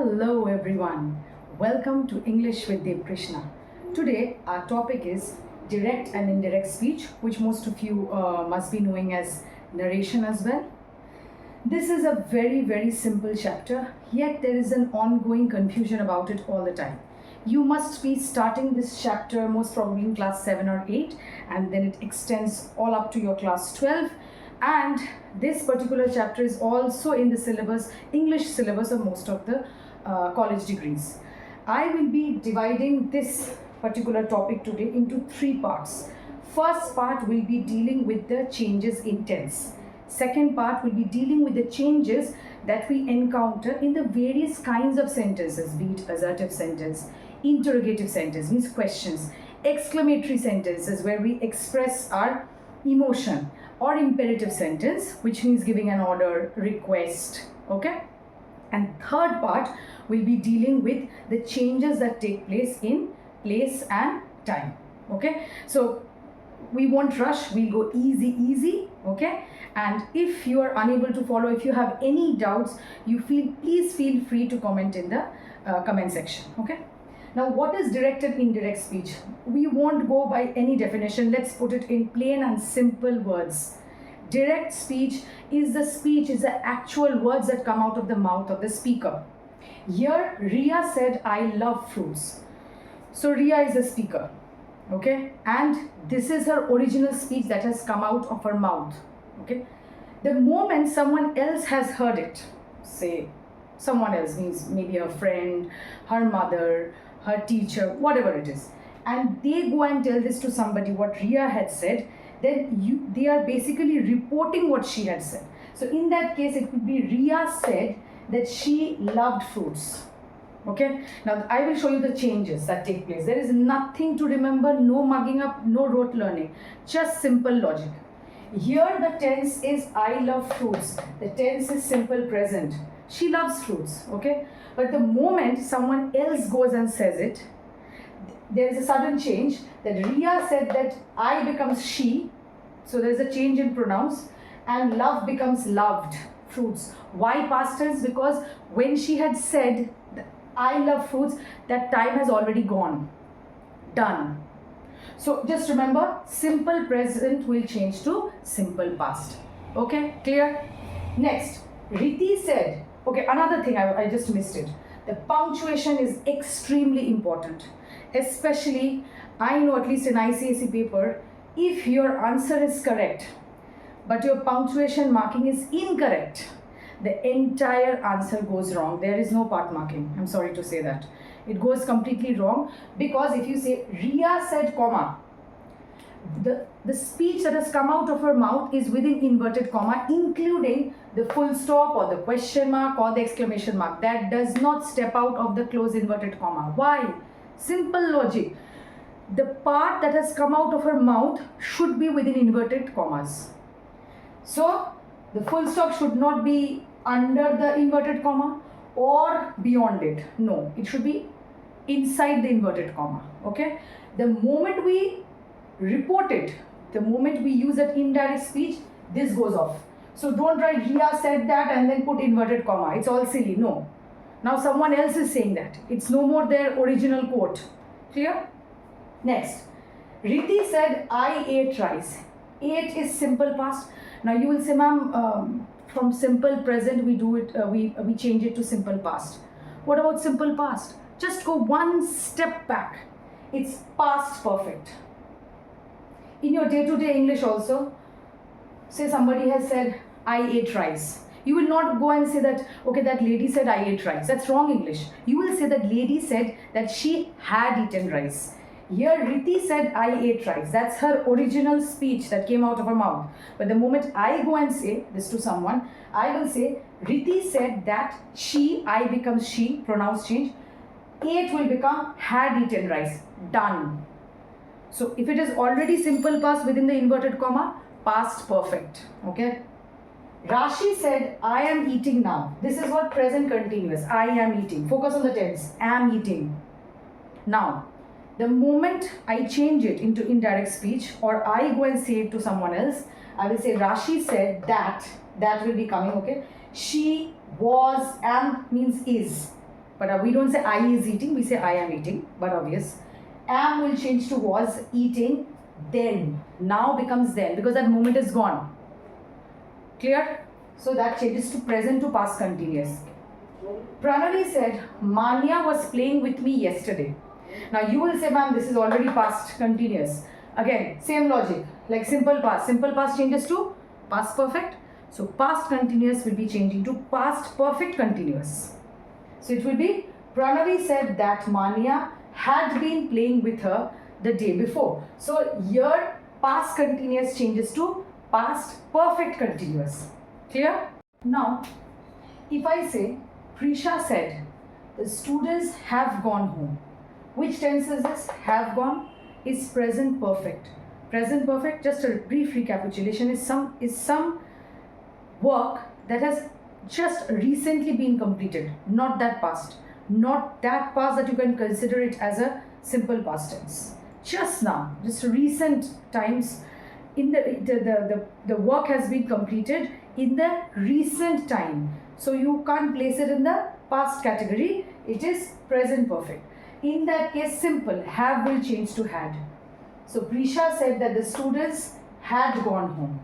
Hello everyone. Welcome to English with Dev Krishna. Today our topic is direct and indirect speech, which most of you must be knowing as narration as well. This is a very simple chapter, yet there is an ongoing confusion about it all the time. You must be starting this chapter most probably in class 7 or 8, and then it extends all up to your class 12. And this particular chapter is also in the syllabus, English syllabus of most of the college degrees. I will be dividing this particular topic today into 3 parts. First part will be dealing with the changes in tense. Second part will be dealing with the changes that we encounter in the various kinds of sentences, be it assertive sentence, interrogative sentence, means questions, exclamatory sentences where we express our emotion, or imperative sentence, which means giving an order, request, okay? And third part will be dealing with the changes that take place in place and time, okay? So we won't rush, we'll go easy, okay? And if you are unable to follow, if you have any doubts, please feel free to comment in the comment section, okay? Now, what is direct and indirect speech? We won't go by any definition. Let's put it in plain and simple words. Direct speech is the actual words that come out of the mouth of the speaker. Here, Ria said, I love fruits. So, Ria is the speaker, okay? And this is her original speech that has come out of her mouth, okay? The moment someone else has heard it, say, someone else means maybe her friend, her mother, her teacher, whatever it is, and they go and tell this to somebody what Ria had said, then they are basically reporting what she had said. So in that case, it could be Ria said that she loved fruits. Okay, now I will show you the changes that take place. There is nothing to remember, no mugging up, no rote learning, just simple logic. Here the tense is I love fruits. The tense is simple present. She loves fruits, okay? But the moment someone else goes and says it, there is a sudden change that Ria said that I becomes she. So there is a change in pronouns, and love becomes loved, fruits. Why past tense? Because when she had said I love fruits, that time has already gone, done. So just remember, simple present will change to simple past. Okay, clear? Next, Riti said, okay, another thing I just missed it. The punctuation is extremely important. Especially, I know at least in ICSE paper, if your answer is correct, but your punctuation marking is incorrect, the entire answer goes wrong. There is no part marking. I'm sorry to say that. It goes completely wrong, because if you say Ria said comma, the speech that has come out of her mouth is within inverted comma, including the full stop or the question mark or the exclamation mark. That does not step out of the close inverted comma. Why? Simple logic. The part that has come out of her mouth should be within inverted commas. So the full stop should not be under the inverted comma or beyond it. No, it should be inside the inverted comma. Okay? The moment we report it, the moment we use that indirect speech, this goes off. So don't write Ria said that and then put inverted comma. It's all silly. No. Now someone else is saying that. It's no more their original quote. Clear? Next. Riti said I ate rice. Ate is simple past. Now you will say, ma'am, from simple present we do it. We change it to simple past. What about simple past? Just go one step back. It's past perfect. In your day-to-day English also, say somebody has said, I ate rice. You will not go and say that, okay, that lady said I ate rice. That's wrong English. You will say that lady said that she had eaten rice. Here Riti said I ate rice. That's her original speech that came out of her mouth. But the moment I go and say this to someone, I will say Riti said that she, I becomes she, pronouns change. Ate will become had eaten rice. Done. So if it is already simple past within the inverted comma, past perfect. Okay. Rashi said, I am eating now. This is what present continuous. I am eating. Focus on the tense. Am eating. Now, the moment I change it into indirect speech, or I go and say it to someone else, I will say Rashi said that. That will be coming. Okay. She was, am means is. But we don't say I is eating, we say I am eating, but obvious. Am will change to was eating, then. Now becomes then because that moment is gone. Clear? So that changes to present to past continuous. Pranali said, Manya was playing with me yesterday. Now you will say, ma'am, this is already past continuous. Again, same logic, like simple past. Simple past changes to past perfect. So past continuous will be changing to past perfect continuous. So it will be, Pranali said that Manya had been playing with her the day before. So here past continuous changes to past perfect continuous. Clear? Now, if I say, Prisha said, the students have gone home. Which tense is this? Have gone is present perfect. Present perfect, just a brief recapitulation, is some work that has just recently been completed, not that past. Not that past that you can consider it as a simple past tense. Just now, just recent times, in the work has been completed in the recent time. So you can't place it in the past category. It is present perfect. In that case, simple. Have will change to had. So Prisha said that the students had gone home.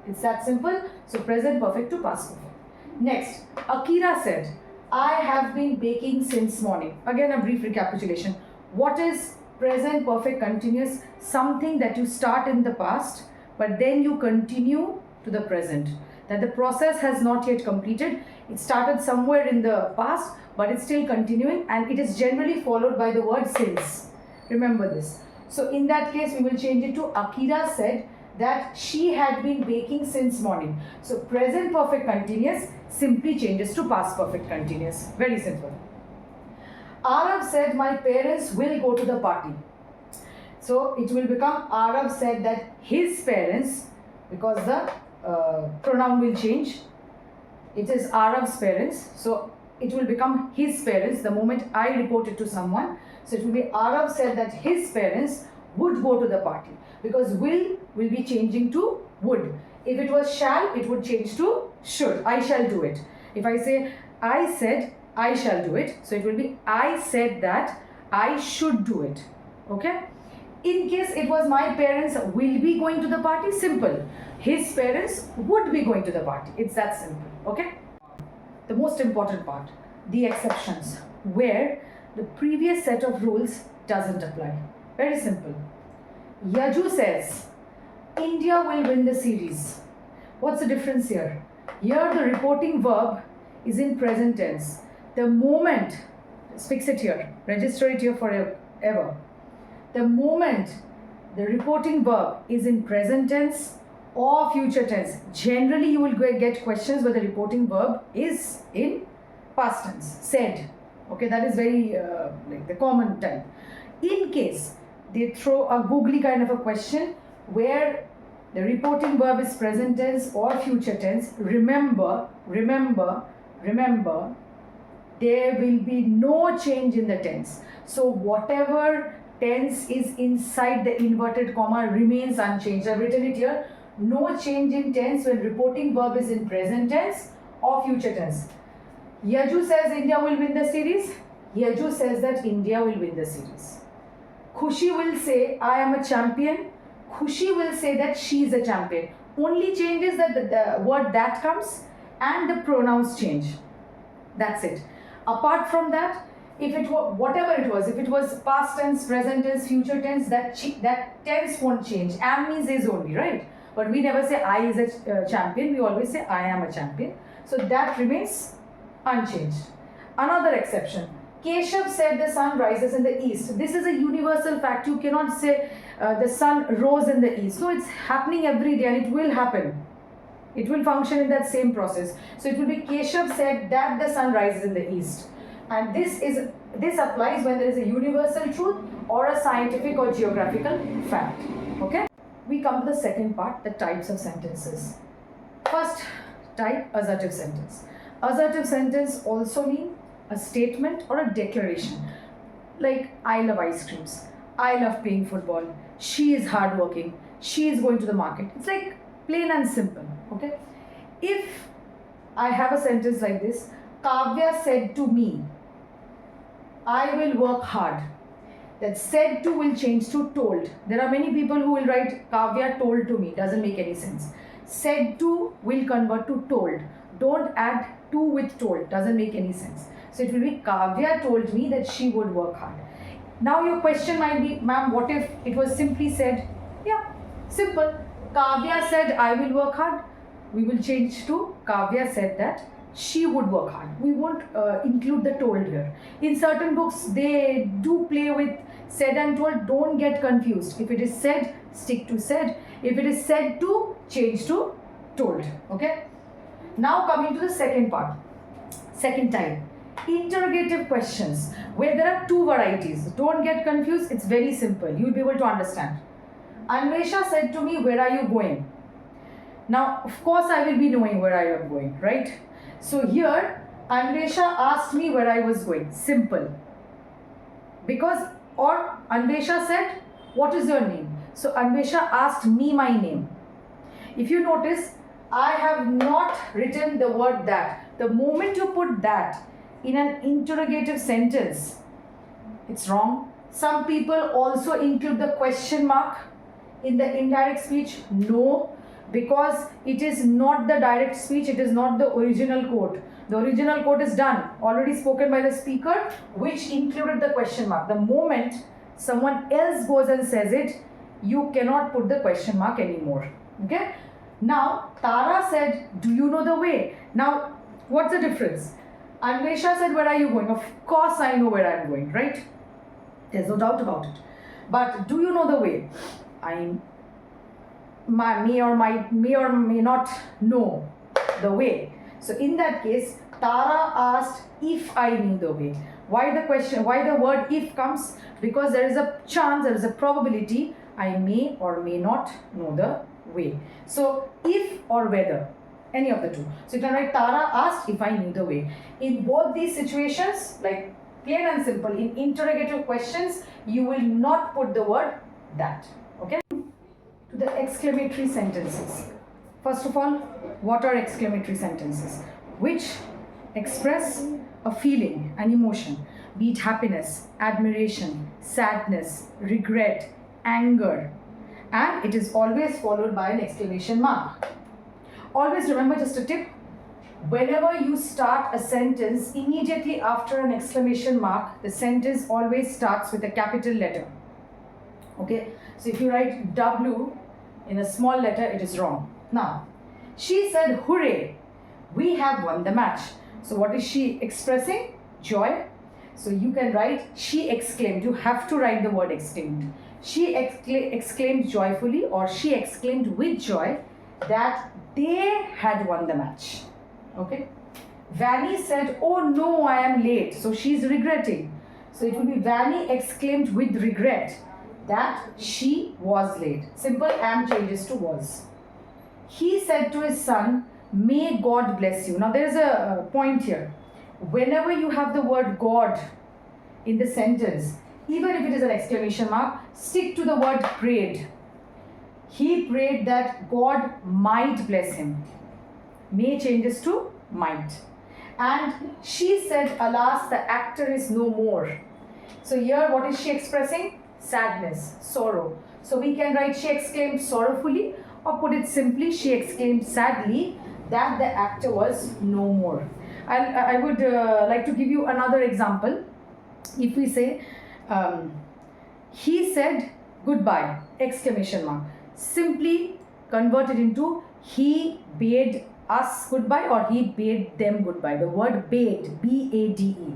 It's that simple. So present perfect to past perfect. Next, Akira said, I have been baking since morning. Again, a brief recapitulation. What is present perfect continuous? Something that you start in the past, but then you continue to the present. That the process has not yet completed. It started somewhere in the past, but it's still continuing, and it is generally followed by the word since. Remember this. So in that case, we will change it to Akira said that she had been baking since morning. So present perfect continuous simply changes to past perfect continuous. Very simple. Arav said, my parents will go to the party. So it will become Arav said that his parents, because the pronoun will change. It is Arav's parents. So it will become his parents the moment I report it to someone. So it will be Arav said that his parents would go to the party, because will be changing to would. If it was shall, it would change to should. I shall do it. If I say I said, I shall do it. So it will be I said that I should do it. Okay. In case it was my parents will be going to the party, simple. His parents would be going to the party. It's that simple. Okay. The most important part, the exceptions, where the previous set of rules doesn't apply. Very simple. Yaju says, India will win the series. What's the difference here? Here the reporting verb is in present tense. The moment, let's fix it here, register it here forever. The moment the reporting verb is in present tense or future tense, generally you will get questions where the reporting verb is in past tense, said. Okay, that is very like the common type. In case they throw a googly kind of a question where the reporting verb is present tense or future tense, remember, there will be no change in the tense. So whatever tense is inside the inverted comma remains unchanged. I've written it here. No change in tense when reporting verb is in present tense or future tense. Yaju says India will win the series. Yaju says that India will win the series. Khushi will say, I am a champion. Khushi will say that she is a champion. Only change is that the word that comes and the pronouns change. That's it. Apart from that, if it was whatever it was, if it was past tense, present tense, future tense, that tense won't change. Am means is only, right? But we never say I is a champion. We always say I am a champion. So that remains unchanged. Another exception. Keshav said the sun rises in the east. This is a universal fact. You cannot say the sun rose in the east. No, it's happening every day and it will happen. It will function in that same process. So it will be Keshav said that the sun rises in the east. And this applies when there is a universal truth or a scientific or geographical fact. Okay? We come to the second part, the types of sentences. First type, assertive sentence. Assertive sentence also mean a statement or a declaration. Like, I love ice creams. I love playing football. She is hardworking. She is going to the market. It's like plain and simple. Okay? If I have a sentence like this, Kavya said to me, I will work hard. That said to will change to told. There are many people who will write Kavya told to me. Doesn't make any sense. Said to will convert to told. Don't add to with told. Doesn't make any sense. So it will be Kavya told me that she would work hard. Now your question might be, ma'am, what if it was simply said? Yeah, simple. Kavya said I will work hard. We will change to Kavya said that she would work hard. We won't include the told here. In certain books, they do play with said and told. Don't get confused. If it is said, stick to said. If it is said to, change to told. Okay. Now coming to the second part. Second type. Interrogative questions, where there are two varieties. Don't get confused. It's very simple. You'll be able to understand. Anvesha said to me, where are you going? Now, of course, I will be knowing where I am going, right? So here, Anvesha asked me where I was going. Simple. Because, or Anvesha said, what is your name? So Anvesha asked me my name. If you notice, I have not written the word that. The moment you put that in an interrogative sentence, it's wrong. Some people also include the question mark in the indirect speech. No, because it is not the direct speech, it is not the original quote. The original quote is done, already spoken by the speaker, which included the question mark. The moment someone else goes and says it, you cannot put the question mark anymore. Okay? Now, Tara said, do you know the way? Now, what's the difference? Anvesha said, where are you going? Of course I know where I'm going, right? There's no doubt about it. But do you know the way? I may or may not know the way. So in that case, Tara asked if I knew the way. Why the question? Why the word if comes? Because there is a chance, there is a probability I may or may not know the way. So if or whether, any of the two. So you can write Tara asked if I knew the way. In both these situations, like plain and simple, in interrogative questions, you will not put the word that. Okay? To the exclamatory sentences. First of all, what are exclamatory sentences? Which express a feeling, an emotion, be it happiness, admiration, sadness, regret, anger, and it is always followed by an exclamation mark. Always remember, just a tip, whenever you start a sentence, immediately after an exclamation mark, the sentence always starts with a capital letter. Okay, so if you write W in a small letter, it is wrong. Now, she said, hooray, we have won the match. So what is she expressing? Joy. So you can write, she exclaimed. You have to write the word exclaimed. She exclaimed joyfully, or she exclaimed with joy that they had won the match. Okay. Vanny said, oh no, I am late. So she's regretting. So it will be Vanny exclaimed with regret that she was late. Simple am changes to was. He said to his son, may God bless you. Now there is a point here. Whenever you have the word God in the sentence, even if it is an exclamation mark, stick to the word prayed. He prayed that God might bless him. May changes to might. And she said, alas, the actor is no more. So here what is she expressing? Sadness, sorrow. So we can write she exclaimed sorrowfully, or put it simply, she exclaimed sadly that the actor was no more. I would like to give you another example. If we say, he said goodbye, exclamation mark. Simply convert it into he bade us goodbye, or he bade them goodbye. The word bade, B-A-D-E.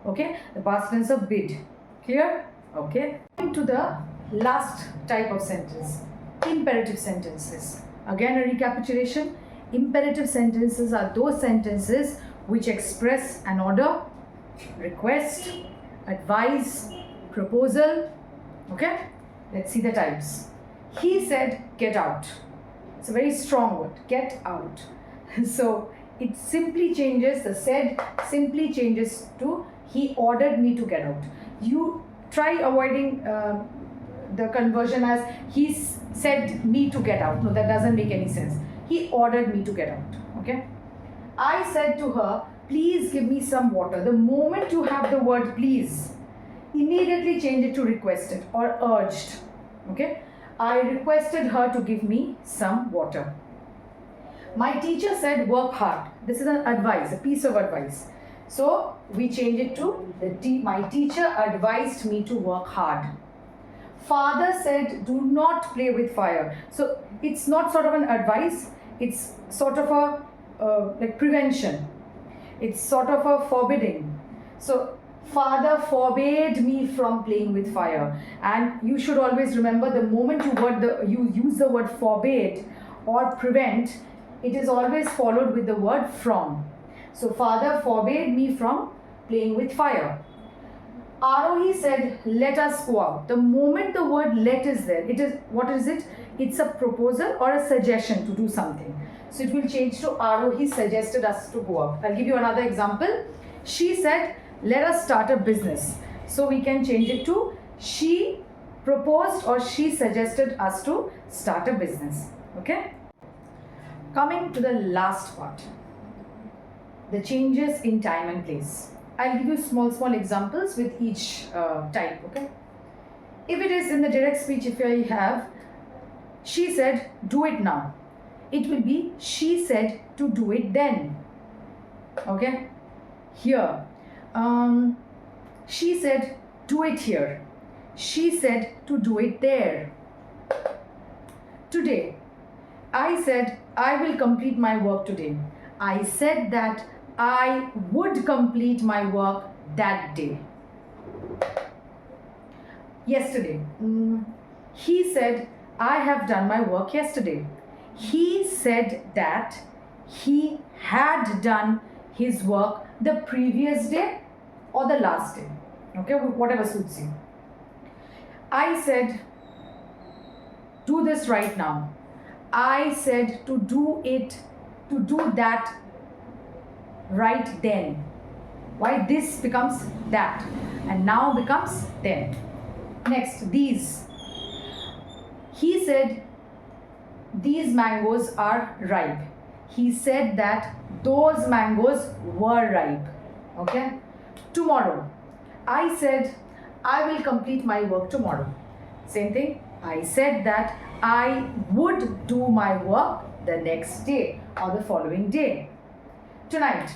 Okay, the past tense of bid. Clear? Okay. To the last type of sentence, imperative sentences. Again, a recapitulation. Imperative sentences are those sentences which express an order, request, advice, proposal. Okay, let's see the types. He said, get out. It's a very strong word, get out. So it simply changes, the said simply changes to he ordered me to get out. You try avoiding the conversion as he said me to get out. No, that doesn't make any sense. He ordered me to get out. Okay. I said to her, Please give me some water. The moment you have the word please, immediately change it to requested or urged. Okay? I requested her to give me some water. My teacher said work hard. This is an advice, a piece of advice. So we change it to my teacher advised me to work hard. Father said do not play with fire. So it's not sort of an advice, it's sort of a like prevention. It's sort of a forbidding. So Father forbade me from playing with fire. And you should always remember, the moment you use the word forbade or prevent, it is always followed with the word from. So Father forbade me from playing with fire. Arohi said, let us go out. The moment the word let is there, it is, what is it? It's a proposal or a suggestion to do something. So it will change to Arohi suggested us to go out. I'll give you another example. She said, let us start a business. So we can change it to she proposed or she suggested us to start a business. Okay? Coming to the last part, the changes in time and place. I'll give you small examples with each type. Okay? If it is in the direct speech, if I have, she said, do it now. It will be, she said to do it then. Okay? Here. She said, do it here. She said to do it there. Today. I said, I will complete my work today. I said that I would complete my work that day. Yesterday. He said, I have done my work yesterday. He said that he had done his work the previous day or the last day. Okay, whatever suits you. I said, do this right now. I said to do that right then. Why this becomes that and now becomes then. Next, these. He said, these mangoes are ripe. He said that those mangoes were ripe. Okay? Tomorrow. I said, I will complete my work tomorrow. Same thing. I said that I would do my work the next day or the following day. Tonight.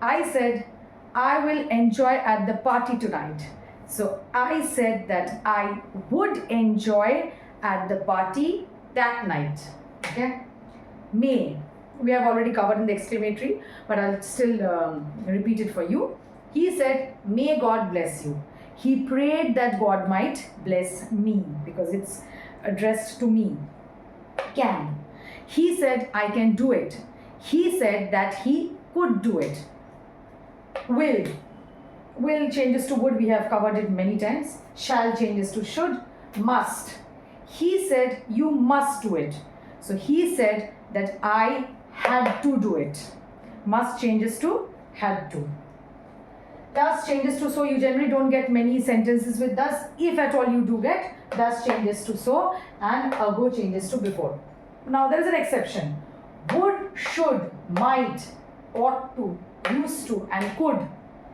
I said, I will enjoy at the party tonight. So I said that I would enjoy at the party that night. Okay? May. We have already covered in the exclamatory, but I'll still repeat it for you. He said, may God bless you. He prayed that God might bless me because it's addressed to me. Can. He said, I can do it. He said that he could do it. Will. Will changes to would. We have covered it many times. Shall changes to should. Must. He said, you must do it. So he said that I had to do it. Must changes to had to. Thus changes to so. You generally don't get many sentences with thus. If at all you do get, thus changes to so and ago changes to before. Now there is an exception. Would, should, might, ought to, used to and could.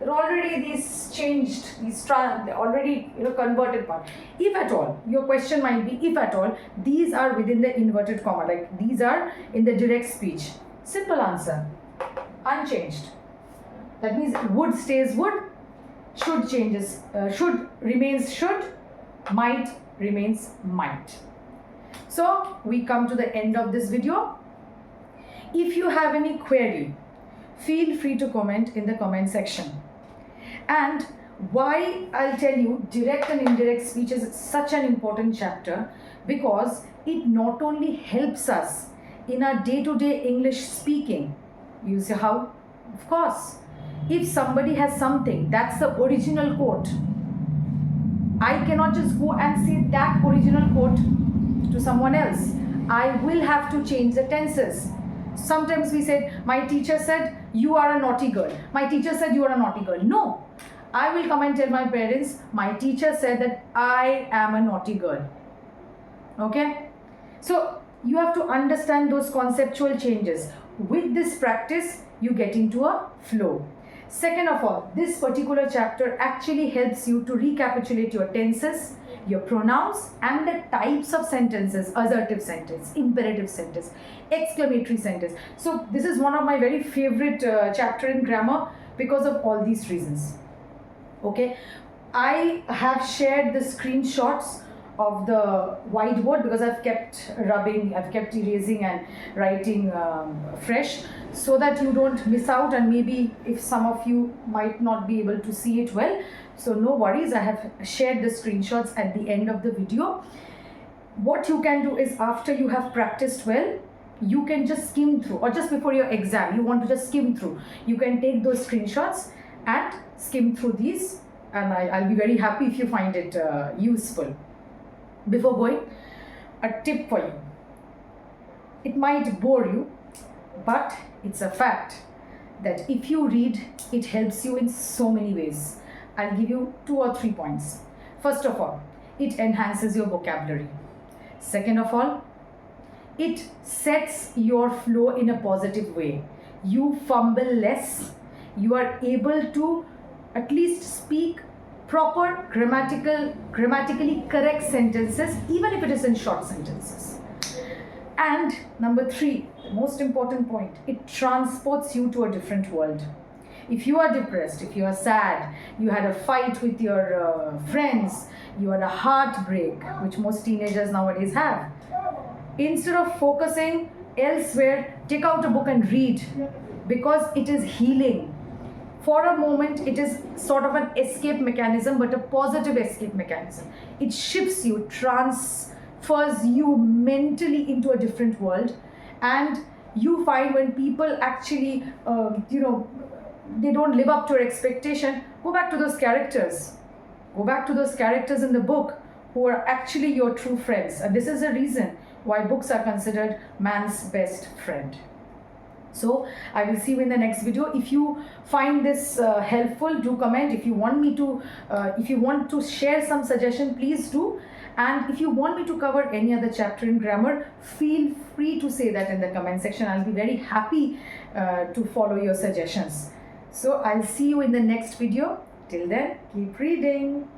They're already these changed, they're already converted part. If at all, your question might be if at all, these are within the inverted comma, like these are in the direct speech. Simple answer, unchanged. That means would stays would, should changes, should remains should, might remains might. So we come to the end of this video. If you have any query, feel free to comment in the comment section. And why I'll tell you direct and indirect speech is such an important chapter, because it not only helps us in our day-to-day English speaking. You see how? Of course. If somebody has something, that's the original quote. I cannot just go and say that original quote to someone else. I will have to change the tenses. Sometimes we said, my teacher said, you are a naughty girl. My teacher said, you are a naughty girl. No. I will come and tell my parents, my teacher said that I am a naughty girl. Okay? So, you have to understand those conceptual changes. with this practice, you get into a flow. Second of all, this particular chapter actually helps you to recapitulate your tenses, your pronouns, and the types of sentences: assertive sentence, imperative sentence, exclamatory sentence. So this is one of my very favorite chapter in grammar because of all these reasons. Okay, I have shared the screenshots of the whiteboard because I've kept rubbing, I've kept erasing and writing fresh, so that you don't miss out, and maybe if some of you might not be able to see it well, so no worries, I have shared the screenshots at the end of the video. What you can do is, after you have practiced well, you can just skim through, or just before your exam you want to just skim through, you can take those screenshots and skim through these, and I'll be very happy if you find it useful. Before going, a tip for you. It might bore you, but it's a fact that if you read, it helps you in so many ways. I'll give you 2 or 3 points. First of all, it enhances your vocabulary. Second of all, it sets your flow in a positive way. You fumble less. You are able to at least speak proper grammatically correct sentences, even if it is in short sentences. And number 3, the most important point, it transports you to a different world. If you are depressed, if you are sad, you had a fight with your friends, you had a heartbreak, which most teenagers nowadays have, instead of focusing elsewhere, take out a book and read, because it is healing. For a moment, it is sort of an escape mechanism, but a positive escape mechanism. It shifts you, transfers you mentally into a different world, and you find when people actually, they don't live up to your expectation, go back to those characters. Go back to those characters in the book who are actually your true friends. And this is the reason why books are considered man's best friend. So I will see you in the next video. If you find this helpful, do comment. If you want me to, if you want to share some suggestion, please do. And if you want me to cover any other chapter in grammar, feel free to say that in the comment section. I'll be very happy to follow your suggestions. So I'll see you in the next video. Till then, keep reading.